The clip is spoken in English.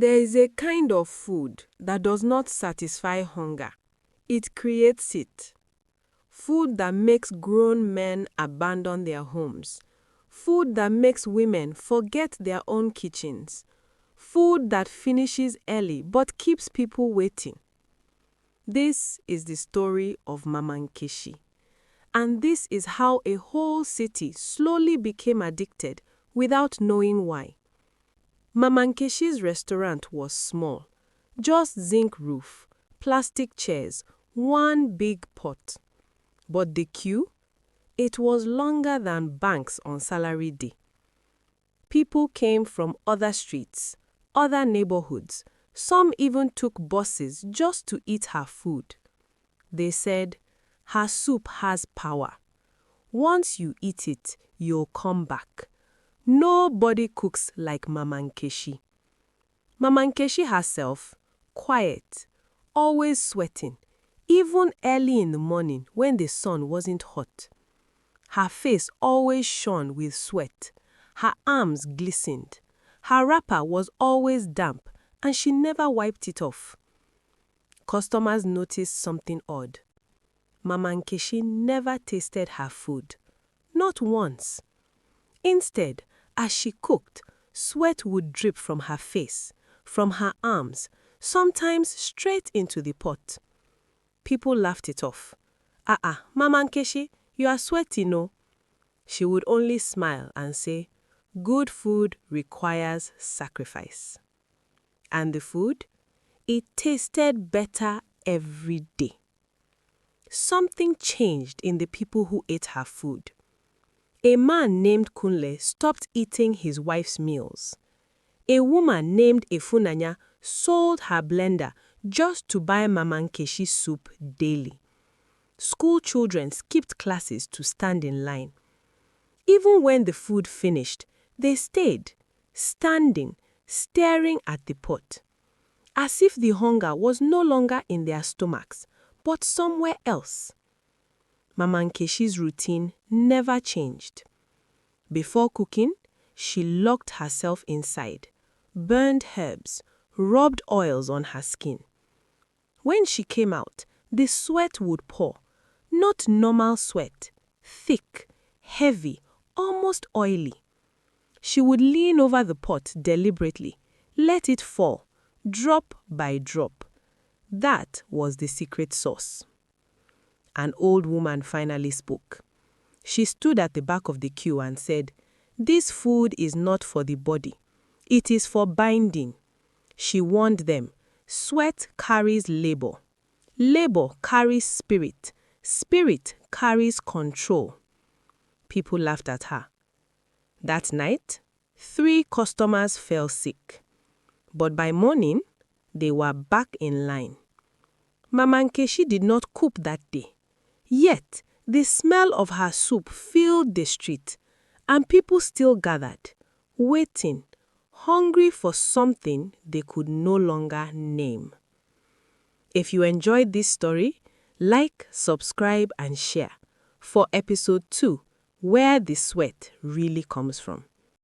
There is a kind of food that does not satisfy hunger. It creates it. Food that makes grown men abandon their homes. Food that makes women forget their own kitchens. Food that finishes early but keeps people waiting. This is the story of Mama Nkeshi. And this is how a whole city slowly became addicted without knowing why. Mama Nkeshi's restaurant was small. Just zinc roof, plastic chairs, one big pot. But the queue? It was longer than banks on salary day. People came from other streets, other neighborhoods. Some even took buses just to eat her food. They said, her soup has power. Once you eat it, you'll come back. Nobody cooks like Mama Nkeshi. Mama Nkeshi herself, quiet, always sweating, even early in the morning when the sun wasn't hot. Her face always shone with sweat. Her arms glistened. Her wrapper was always damp, and she never wiped it off. Customers noticed something odd. Mama Nkeshi never tasted her food. Not once. Instead, as she cooked, sweat would drip from her face, from her arms, sometimes straight into the pot. People laughed it off. Mama Nkeshi, you are sweaty, no? She would only smile and say, good food requires sacrifice. And the food? It tasted better every day. Something changed in the people who ate her food. A man named Kunle stopped eating his wife's meals. A woman named Efunanya sold her blender just to buy Mama Nkeshi's soup daily. School children skipped classes to stand in line. Even when the food finished, they stayed, standing, staring at the pot, as if the hunger was no longer in their stomachs, but somewhere else. Mama Nkeshi's routine never changed. Before cooking, she locked herself inside, burned herbs, rubbed oils on her skin. When she came out, the sweat would pour, not normal sweat, thick, heavy, almost oily. She would lean over the pot deliberately, let it fall, drop by drop. That was the secret sauce. An old woman finally spoke. She stood at the back of the queue and said, this food is not for the body. It is for binding. She warned them, sweat carries labor. Labor carries spirit. Spirit carries control. People laughed at her. That night, 3 customers fell sick. But by morning, they were back in line. Mama Nkeshi did not cook that day. Yet, the smell of her soup filled the street, and people still gathered, waiting, hungry for something they could no longer name. If you enjoyed this story, like, subscribe, and share for episode 2, where the sweat really comes from.